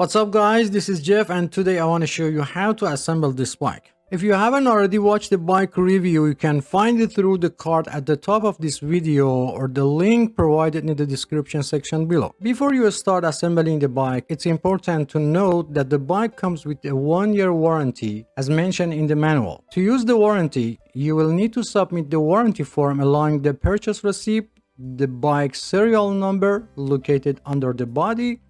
What's up guys, this is Jeff and today I want to show you how to assemble this bike. If you haven't already watched the bike review, you can find it through the card at the top of this video or the link provided in the description section below. Before you start assembling the bike, it's important to note that the bike comes with a 1-year warranty as mentioned in the manual. To use the warranty, you will need to submit the warranty form along the purchase receipt, the bike serial number located under the body,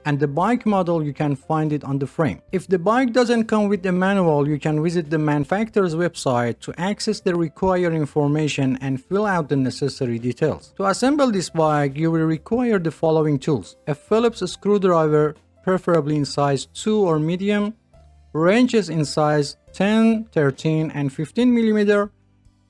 and the bike model. You can find it on the frame. If the bike doesn't come with the manual, you can visit the manufacturer's website to access the required information and fill out the necessary details. To assemble this bike, you will require the following tools: a Phillips screwdriver, preferably in size 2 or medium, wrenches in size 10, 13, and 15 mm,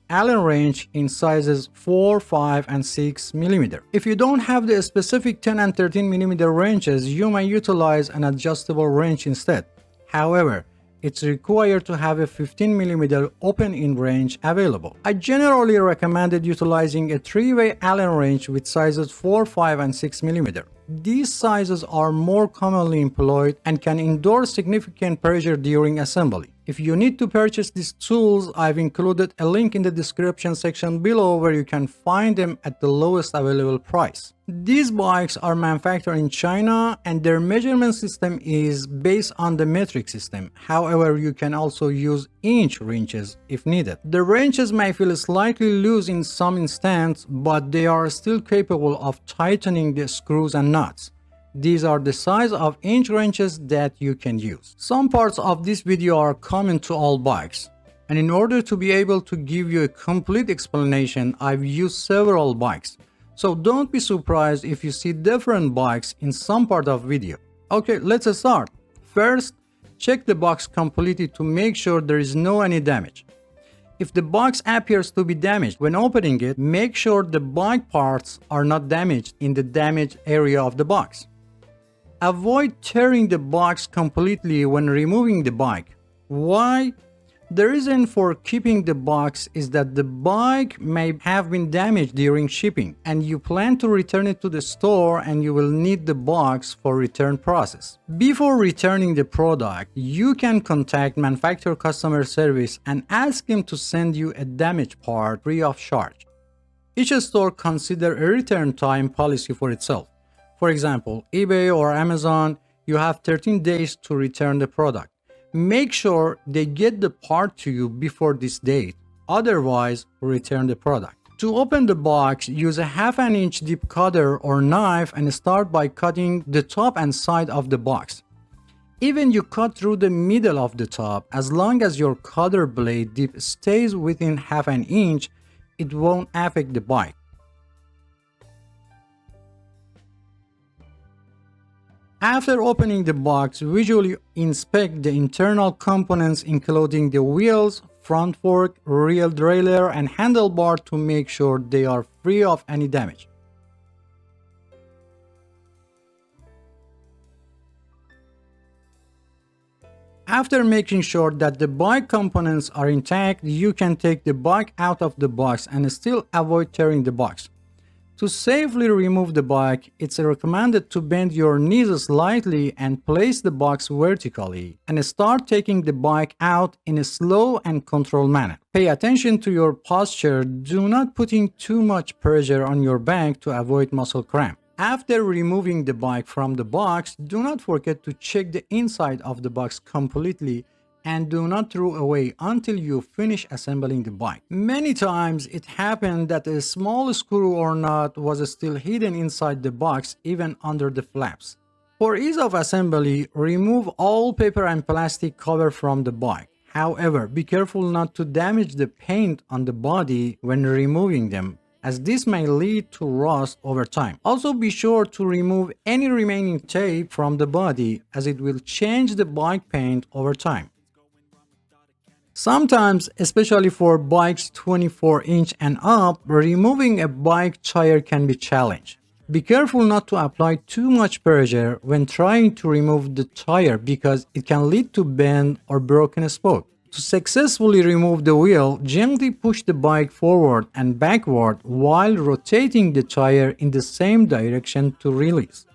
Allen wrench in sizes 4, 5, and 6 mm. If you don't have the specific 10 and 13 mm wrenches, you may utilize an adjustable wrench instead. However, it's required to have a 15 mm open-end wrench available. I generally recommended utilizing a 3-way Allen wrench with sizes 4, 5, and 6 mm. These sizes are more commonly employed and can endure significant pressure during assembly. If you need to purchase these tools, I've included a link in the description section below where you can find them at the lowest available price. These bikes are manufactured in China and their measurement system is based on the metric system. However, you can also use inch wrenches if needed. The wrenches may feel slightly loose in some instances, but they are still capable of tightening the screws and nuts. These are the size of inch wrenches that you can use. Some parts of this video are common to all bikes, and in order to be able to give you a complete explanation, I've used several bikes. So don't be surprised if you see different bikes in some part of video. Okay, let's start. First, check the box completely to make sure there is no any damage. If the box appears to be damaged when opening it, make sure the bike parts are not damaged in the damaged area of the box. Avoid tearing the box completely when removing the bike. Why? The reason for keeping the box is that the bike may have been damaged during shipping and you plan to return it to the store and you will need the box for return process. Before returning the product, you can contact manufacturer customer service and ask them to send you a damaged part free of charge. Each store considers a return time policy for itself. For example, eBay or Amazon, you have 13 days to return the product. Make sure they get the part to you before this date, otherwise return the product. To open the box, use a 1/2 inch deep cutter or knife and start by cutting the top and side of the box. Even you cut through the middle of the top, as long as your cutter blade dip stays within 1/2 inch, it won't affect the bike. After opening the box, visually inspect the internal components including the wheels, front fork, rear derailleur, and handlebar to make sure they are free of any damage. After making sure that the bike components are intact, you can take the bike out of the box and still avoid tearing the box. To safely remove the bike, it's recommended to bend your knees slightly and place the box vertically and start taking the bike out in a slow and controlled manner. Pay attention to your posture. Do not put in too much pressure on your back to avoid muscle cramp. After removing the bike from the box, do not forget to check the inside of the box completely and do not throw away until you finish assembling the bike. Many times it happened that a small screw or nut was still hidden inside the box, even under the flaps. For ease of assembly, remove all paper and plastic cover from the bike. However, be careful not to damage the paint on the body when removing them, as this may lead to rust over time. Also be sure to remove any remaining tape from the body, as it will change the bike paint over time. Sometimes, especially for bikes 24 inch and up, removing a bike tire can be challenging. Be careful not to apply too much pressure when trying to remove the tire because it can lead to bend or broken spoke. To successfully remove the wheel, gently push the bike forward and backward while rotating the tire in the same direction to release.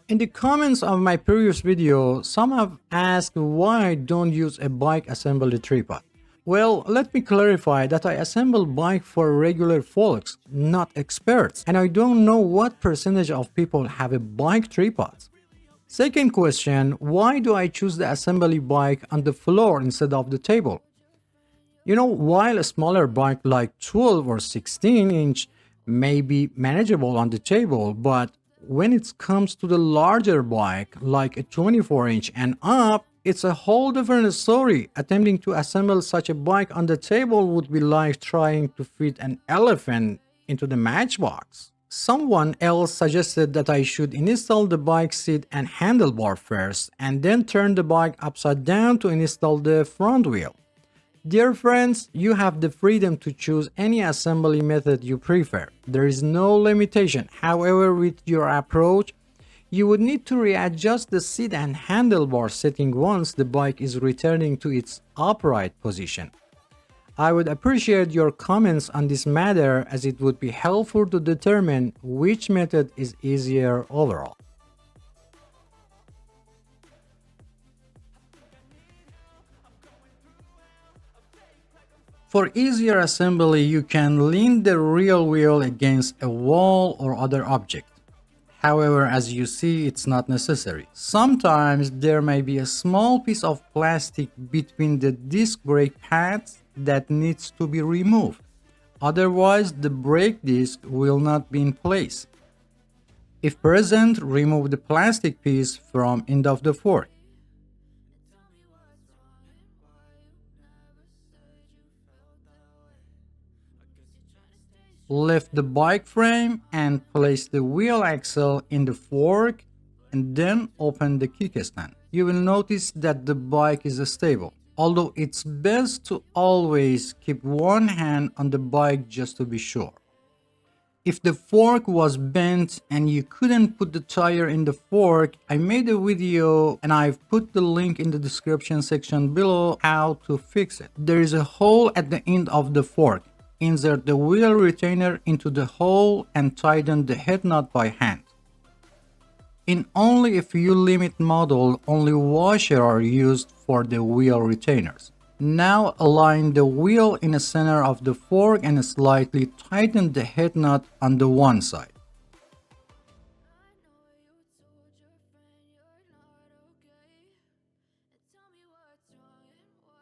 In the comments of my previous video, some have asked why I don't use a bike assembly tripod. Well, let me clarify that I assemble bike for regular folks, not experts, and I don't know what percentage of people have a bike tripod. Second question, why do I choose the assembly bike on the floor instead of the table? You know, while a smaller bike like 12 or 16 inch may be manageable on the table, but when it comes to the larger bike like a 24 inch and up, it's a whole different story. Attempting to assemble such a bike on the table would be like trying to fit an elephant into the matchbox. Someone else suggested that I should install the bike seat and handlebar first and then turn the bike upside down to install the front wheel. Dear friends, you have the freedom to choose any assembly method you prefer. There is no limitation. However, with your approach, you would need to readjust the seat and handlebar setting once the bike is returning to its upright position. I would appreciate your comments on this matter as it would be helpful to determine which method is easier overall. For easier assembly, you can lean the rear wheel against a wall or other object. However, as you see, it's not necessary. Sometimes there may be a small piece of plastic between the disc brake pads that needs to be removed. Otherwise, the brake disc will not be in place. If present, remove the plastic piece from end of the fork. Lift the bike frame and place the wheel axle in the fork and then open the kickstand. You will notice that the bike is stable, although it's best to always keep one hand on the bike just to be sure. If the fork was bent and you couldn't put the tire in the fork, I made a video and I've put the link in the description section below how to fix it. There is a hole at the end of the fork. Insert the wheel retainer into the hole and tighten the head nut by hand. In only a few limit models, only washers are used for the wheel retainers. Now align the wheel in the center of the fork and slightly tighten the head nut on the one side.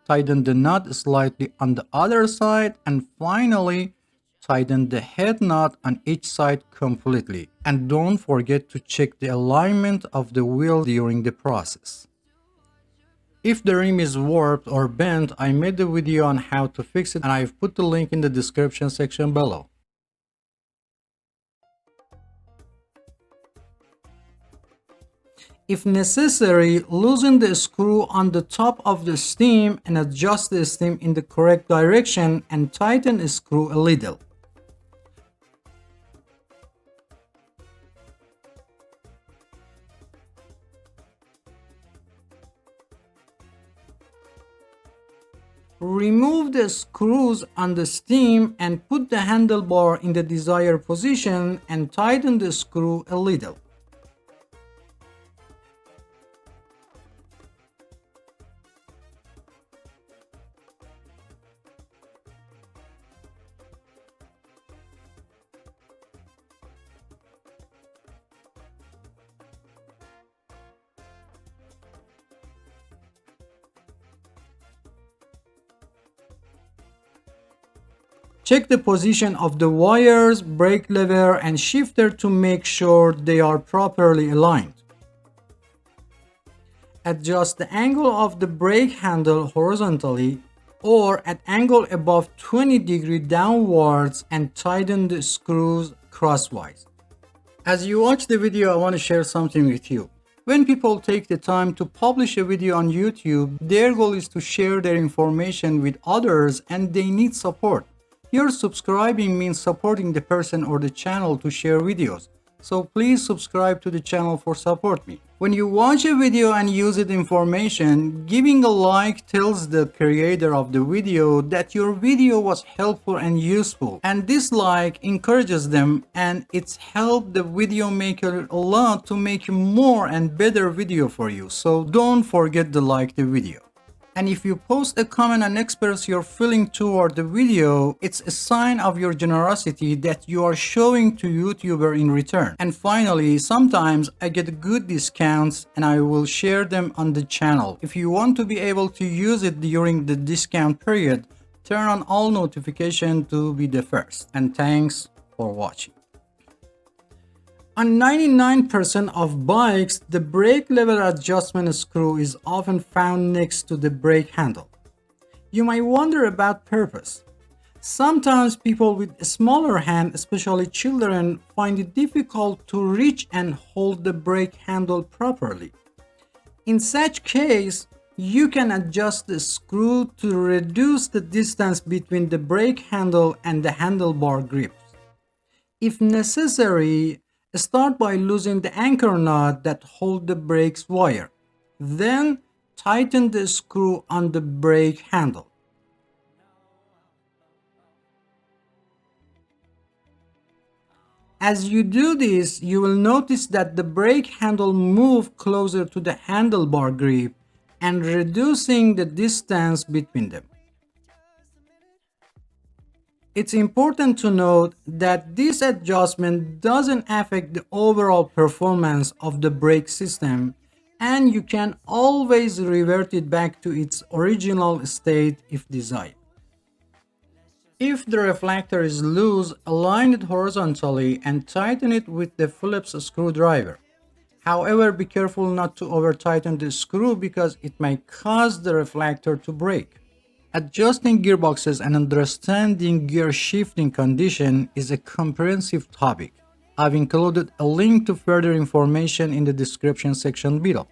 Tighten the nut slightly on the other side and finally tighten the head nut on each side completely. And don't forget to check the alignment of the wheel during the process. If the rim is warped or bent, I made a video on how to fix it and I've put the link in the description section below. If necessary, loosen the screw on the top of the stem and adjust the stem in the correct direction and tighten the screw a little. Remove the screws on the stem and put the handlebar in the desired position and tighten the screw a little. Check the position of the wires, brake lever and shifter to make sure they are properly aligned. Adjust the angle of the brake handle horizontally or at angle above 20 degrees downwards and tighten the screws crosswise. As you watch the video, I want to share something with you. When people take the time to publish a video on YouTube, their goal is to share their information with others and they need support. Your subscribing means supporting the person or the channel to share videos. So please subscribe to the channel for support me. When you watch a video and use it information, giving a like tells the creator of the video that your video was helpful and useful, and this like encourages them, and it's helped the video maker a lot to make more and better video for you. So don't forget to like the video. And if you post a comment and express your feeling toward the video, it's a sign of your generosity that you are showing to YouTuber in return. And finally, sometimes I get good discounts and I will share them on the channel. If you want to be able to use it during the discount period, turn on all notifications to be the first. And thanks for watching. On 99% of bikes, the brake lever adjustment screw is often found next to the brake handle. You might wonder about purpose. Sometimes people with a smaller hand, especially children, find it difficult to reach and hold the brake handle properly. In such case, you can adjust the screw to reduce the distance between the brake handle and the handlebar grips. If necessary, start by loosening the anchor nut that holds the brake's wire. Then tighten the screw on the brake handle. As you do this, you will notice that the brake handle moves closer to the handlebar grip and reducing the distance between them. It's important to note that this adjustment doesn't affect the overall performance of the brake system, and you can always revert it back to its original state if desired. If the reflector is loose, align it horizontally and tighten it with the Phillips screwdriver. However, be careful not to over-tighten the screw because it may cause the reflector to break. Adjusting gearboxes and understanding gear shifting condition is a comprehensive topic. I've included a link to further information in the description section below.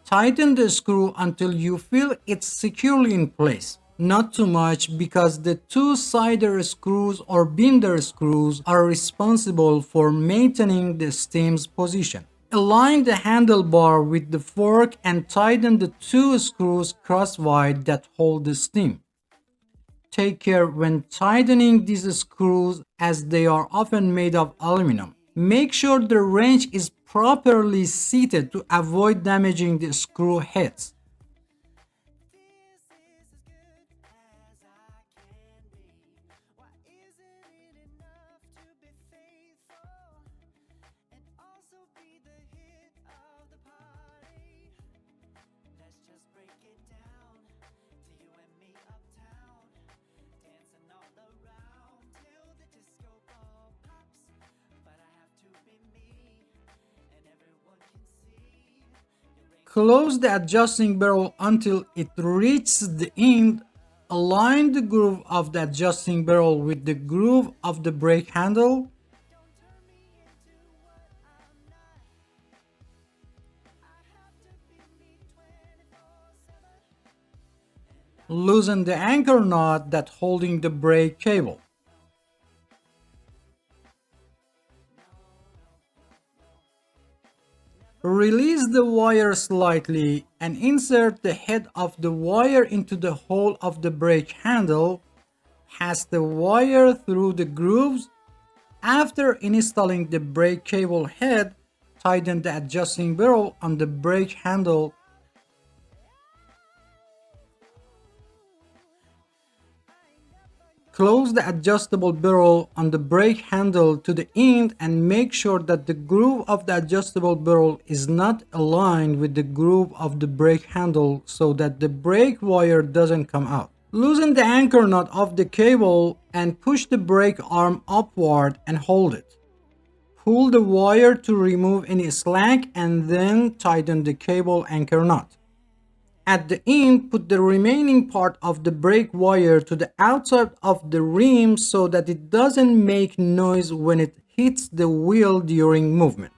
Tighten the screw until you feel it's securely in place. Not too much because the two-sider screws or binder screws are responsible for maintaining the stem's position. Align the handlebar with the fork and tighten the two screws crosswise that hold the stem. Take care when tightening these screws as they are often made of aluminum. Make sure the wrench is properly seated to avoid damaging the screw heads. Close the adjusting barrel until it reaches the end. Align the groove of the adjusting barrel with the groove of the brake handle. Loosen the anchor nut that's holding the brake cable. Release the wire slightly and insert the head of the wire into the hole of the brake handle. Pass the wire through the grooves. After installing the brake cable head, tighten the adjusting barrel on the brake handle. Close the adjustable barrel on the brake handle to the end and make sure that the groove of the adjustable barrel is not aligned with the groove of the brake handle so that the brake wire doesn't come out. Loosen the anchor nut of the cable and push the brake arm upward and hold it. Pull the wire to remove any slack and then tighten the cable anchor nut. At the end, put the remaining part of the brake wire to the outside of the rim so that it doesn't make noise when it hits the wheel during movement.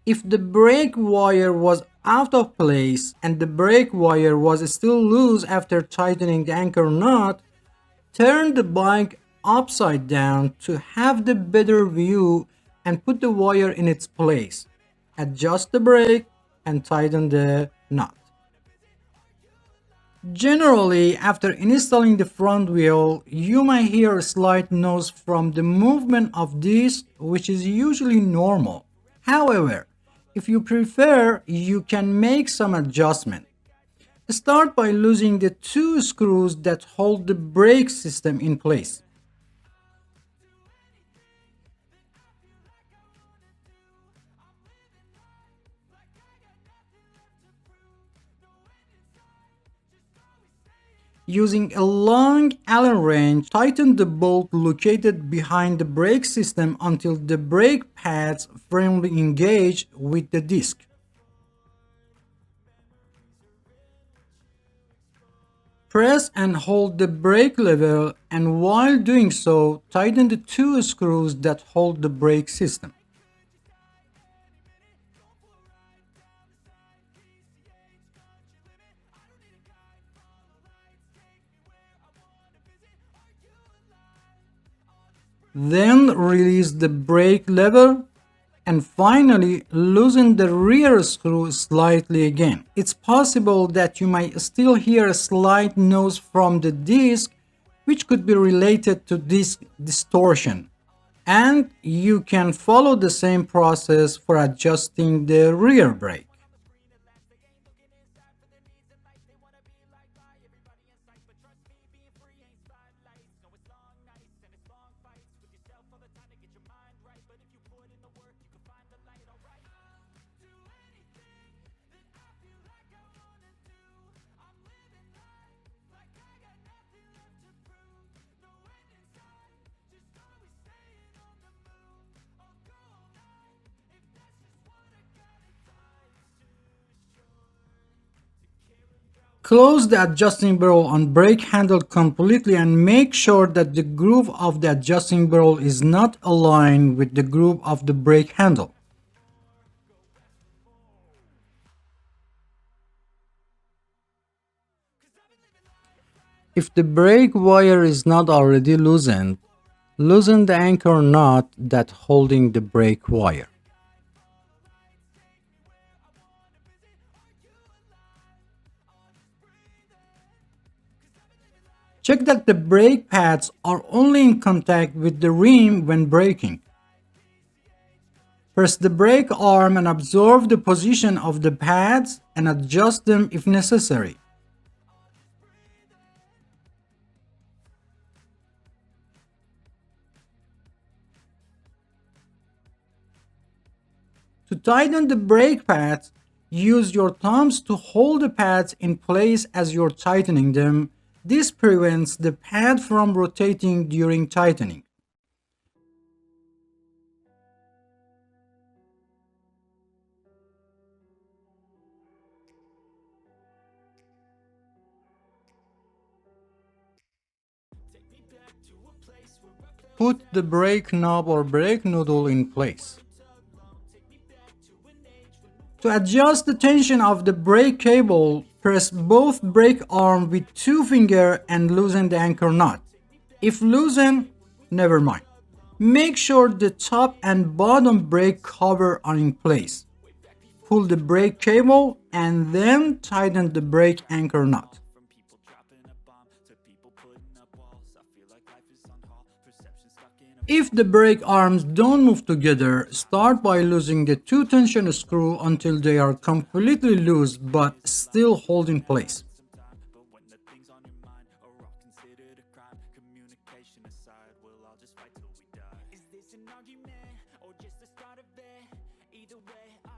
If the brake wire was out of place and the brake wire was still loose after tightening the anchor knot, turn the bike upside down to have the better view and put the wire in its place. Adjust the brake and tighten the knot. Generally, after installing the front wheel, you may hear a slight noise from the movement of this, which is usually normal. However, if you prefer, you can make some adjustment. Start by loosening the two screws that hold the brake system in place. Using a long Allen wrench, tighten the bolt located behind the brake system until the brake pads firmly engage with the disc. Press and hold the brake lever, and while doing so, tighten the two screws that hold the brake system. Then release the brake lever and finally loosen the rear screw slightly again. It's possible that you might still hear a slight noise from the disc, which could be related to disc distortion. And you can follow the same process for adjusting the rear brake. Close the adjusting barrel on brake handle completely and make sure that the groove of the adjusting barrel is not aligned with the groove of the brake handle. If the brake wire is not already loosened, loosen the anchor knot that's holding the brake wire. Check that the brake pads are only in contact with the rim when braking. Press the brake arm and observe the position of the pads and adjust them if necessary. To tighten the brake pads, use your thumbs to hold the pads in place as you're tightening them. This prevents the pad from rotating during tightening. Put the brake knob or brake noodle in place. To adjust the tension of the brake cable, press both brake arms with two fingers and loosen the anchor knot. If loosened, never mind. Make sure the top and bottom brake cover are in place. Pull the brake cable and then tighten the brake anchor knot. If the brake arms don't move together, start by loosening the two tension screws until they are completely loose but still hold in place.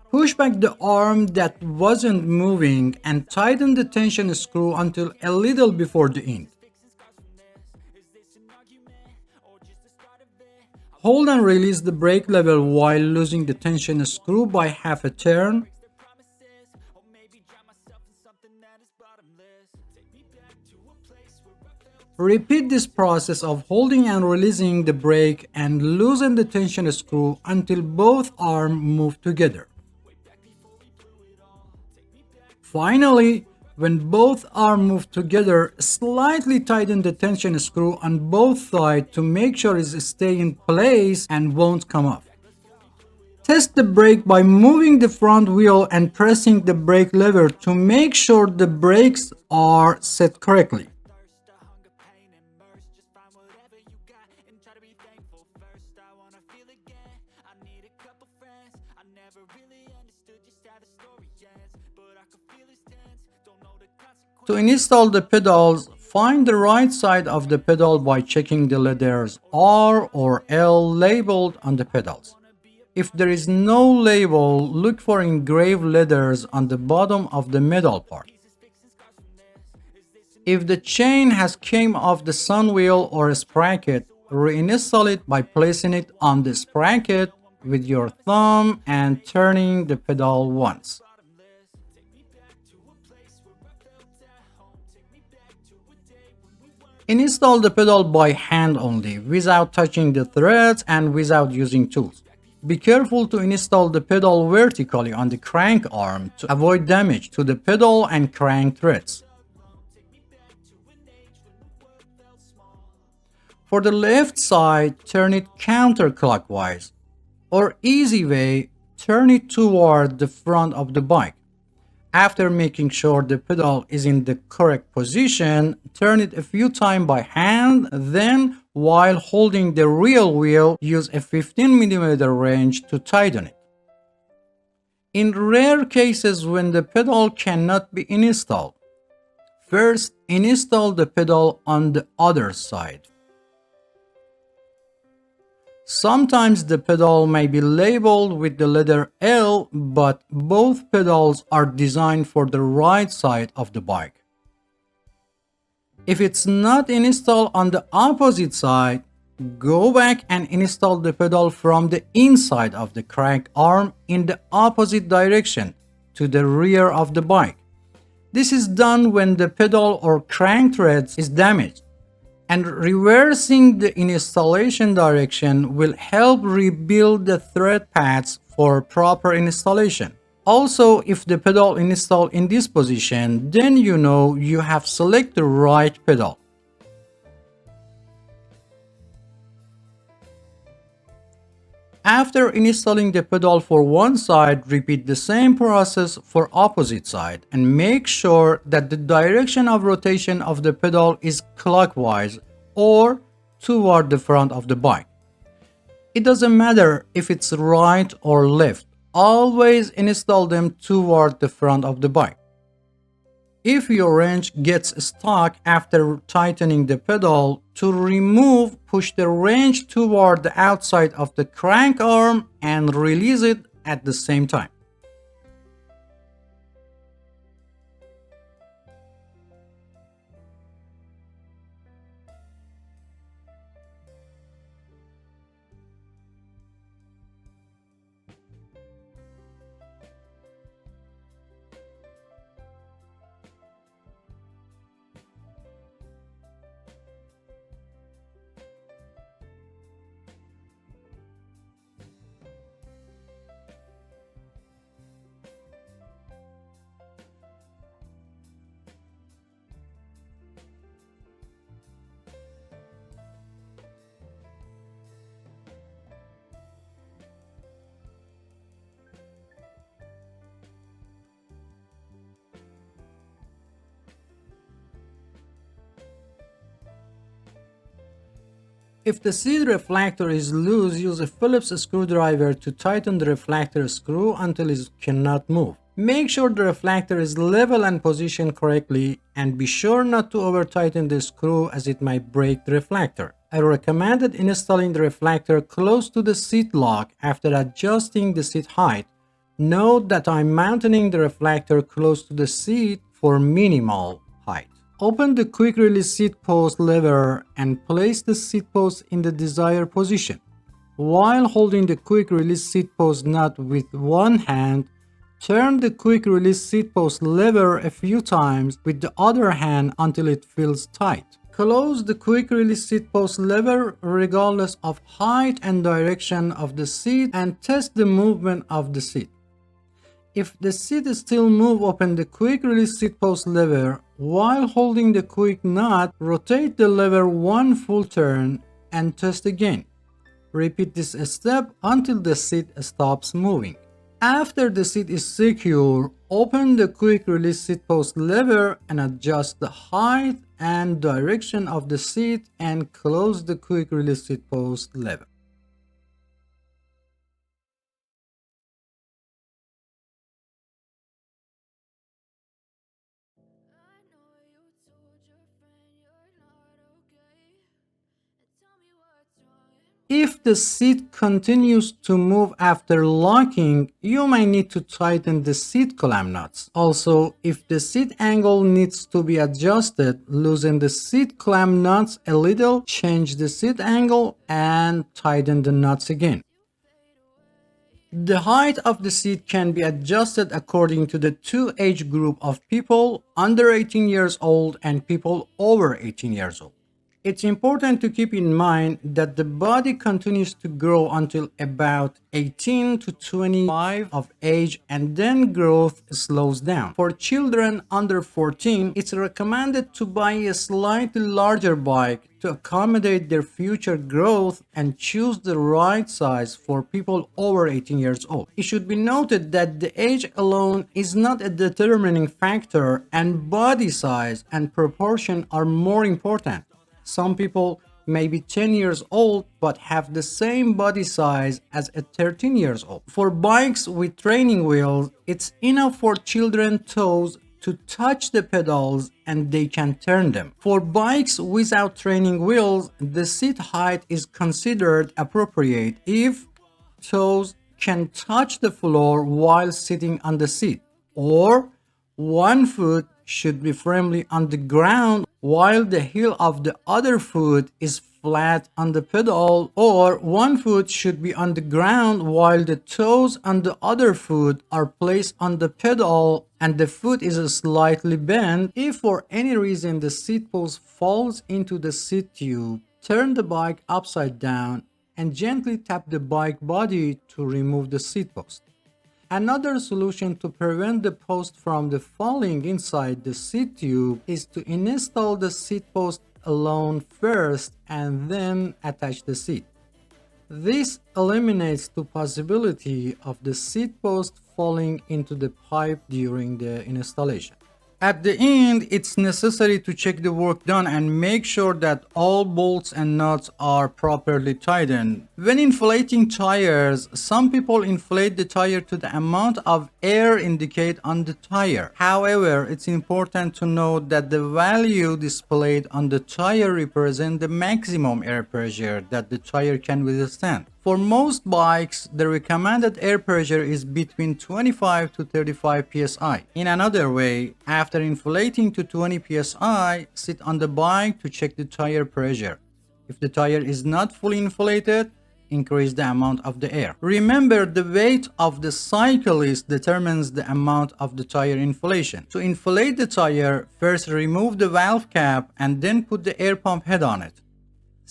Push back the arm that wasn't moving and tighten the tension screw until a little before the end. Hold and release the brake lever while losing the tension screw by half a turn. Repeat this process of holding and releasing the brake and loosen the tension screw until both arms move together. Finally, when both are moved together, slightly tighten the tension screw on both sides to make sure it stays in place and won't come off. Test the brake by moving the front wheel and pressing the brake lever to make sure the brakes are set correctly. To install the pedals, find the right side of the pedal by checking the letters R or L labeled on the pedals. If there is no label, look for engraved letters on the bottom of the metal part. If the chain has came off the sun wheel or sprocket, reinstall it by placing it on the sprocket with your thumb and turning the pedal once. Install the pedal by hand only, without touching the threads and without using tools. Be careful to install the pedal vertically on the crank arm to avoid damage to the pedal and crank threads. For the left side, turn it counterclockwise, or easy way, turn it toward the front of the bike. After making sure the pedal is in the correct position, turn it a few times by hand, then while holding the real wheel, use a 15mm wrench to tighten it. In rare cases when the pedal cannot be installed, first install the pedal on the other side. Sometimes the pedal may be labeled with the letter L, but both pedals are designed for the right side of the bike. If it's not installed on the opposite side, go back and install the pedal from the inside of the crank arm in the opposite direction to the rear of the bike. This is done when the pedal or crank threads is damaged, and reversing the installation direction will help rebuild the thread paths for proper installation. Also, if the pedal installed in this position, then you know you have selected the right pedal. After installing the pedal for one side, repeat the same process for opposite side and make sure that the direction of rotation of the pedal is clockwise or toward the front of the bike. It doesn't matter if it's right or left, always install them toward the front of the bike. If your wrench gets stuck after tightening the pedal, to remove, push the wrench toward the outside of the crank arm and release it at the same time. If the seat reflector is loose, use a Phillips screwdriver to tighten the reflector screw until it cannot move. Make sure the reflector is level and positioned correctly, and be sure not to over tighten the screw as it might break the reflector. I recommended installing the reflector close to the seat lock after adjusting the seat height. Note that I'm mounting the reflector close to the seat for minimal height. Open the quick release seat post lever and place the seat post in the desired position. While holding the quick release seat post nut with one hand, turn the quick release seat post lever a few times with the other hand until it feels tight. Close the quick release seat post lever regardless of height and direction of the seat and test the movement of the seat. If the seat still moves, open the quick release seat post lever. While holding the quick nut, rotate the lever one full turn and test again. Repeat this step until the seat stops moving. After the seat is secure, open the quick release seat post lever and adjust the height and direction of the seat and close the quick release seat post lever. If the seat continues to move after locking, you may need to tighten the seat clamp nuts. Also, if the seat angle needs to be adjusted, loosen the seat clamp nuts a little, change the seat angle, and tighten the nuts again. The height of the seat can be adjusted according to the two age group of people under 18 years old and people over 18 years old. It's important to keep in mind that the body continues to grow until about 18 to 25 of age and then growth slows down. For children under 14, it's recommended to buy a slightly larger bike to accommodate their future growth and choose the right size for people over 18 years old. It should be noted that the age alone is not a determining factor and body size and proportion are more important. Some people may be 10 years old but have the same body size as a 13 years old. For bikes with training wheels, it's enough for children's toes to touch the pedals and they can turn them. For bikes without training wheels, the seat height is considered appropriate if toes can touch the floor while sitting on the seat, or one foot should be firmly on the ground while the heel of the other foot is flat on the pedal, or one foot should be on the ground while the toes on the other foot are placed on the pedal and the foot is slightly bent. If for any reason the seat post falls into the seat tube, turn the bike upside down and gently tap the bike body to remove the seat post. Another solution to prevent the post from falling inside the seat tube is to install the seat post alone first and then attach the seat. This eliminates the possibility of the seat post falling into the pipe during the installation. At the end, it's necessary to check the work done and make sure that all bolts and nuts are properly tightened. When inflating tires, some people inflate the tire to the amount of air indicated on the tire. However, it's important to note that the value displayed on the tire represents the maximum air pressure that the tire can withstand. For most bikes, the recommended air pressure is between 25 to 35 psi. In another way, after inflating to 20 psi, sit on the bike to check the tire pressure. If the tire is not fully inflated, increase the amount of the air. Remember, the weight of the cyclist determines the amount of the tire inflation. To inflate the tire, first remove the valve cap and then put the air pump head on it.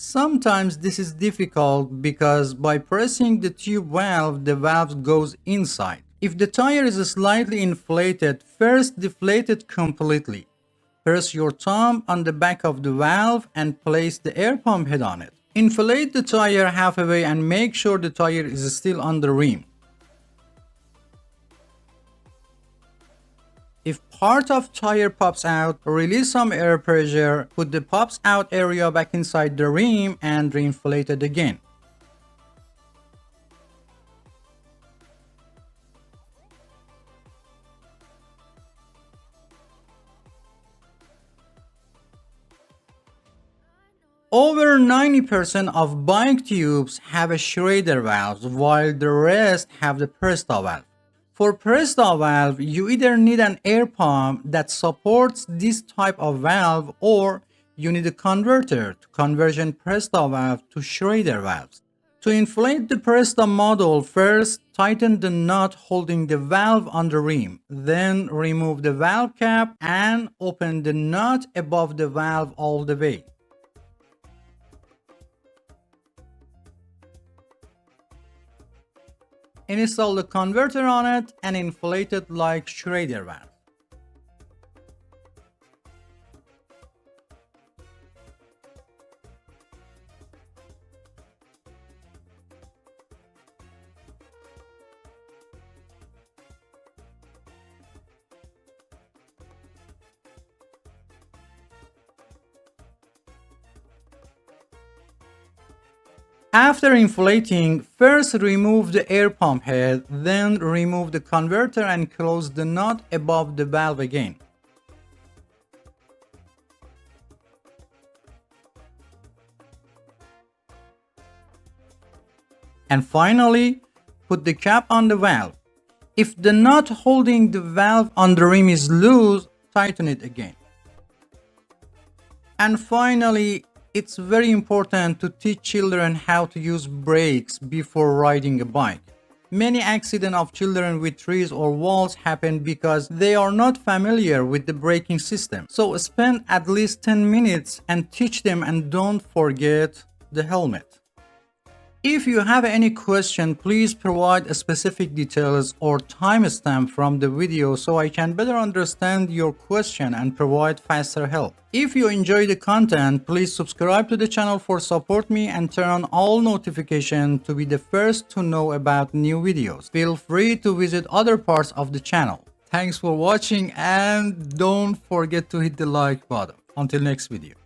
Sometimes this is difficult because by pressing the tube valve, the valve goes inside. If the tire is slightly inflated, first deflate it completely. Press your thumb on the back of the valve and place the air pump head on it. Inflate the tire halfway and make sure the tire is still on the rim. If part of tire pops out, release some air pressure, put the pops out area back inside the rim and reinflate it again. Over 90% of bike tubes have a Schrader valve, while the rest have the Presta valve. For Presta valve, you either need an air pump that supports this type of valve or you need a converter to conversion Presta valve to Schrader valves. To inflate the Presta model, first tighten the nut holding the valve on the rim, then remove the valve cap and open the nut above the valve all the way. Install the converter on it and inflate it like Schrader valve. After inflating, first remove the air pump head, then remove the converter and close the nut above the valve again. And finally, put the cap on the valve. If the nut holding the valve on the rim is loose, tighten it again. And finally, it's very important to teach children how to use brakes before riding a bike. Many accidents of children with trees or walls happen because they are not familiar with the braking system. So spend at least 10 minutes and teach them, and don't forget the helmet. If you have any question, please provide specific details or timestamp from the video so I can better understand your question and provide faster help. If you enjoy the content, please subscribe to the channel for support me and turn on all notifications to be the first to know about new videos. Feel free to visit other parts of the channel. Thanks for watching and don't forget to hit the like button. Until next video.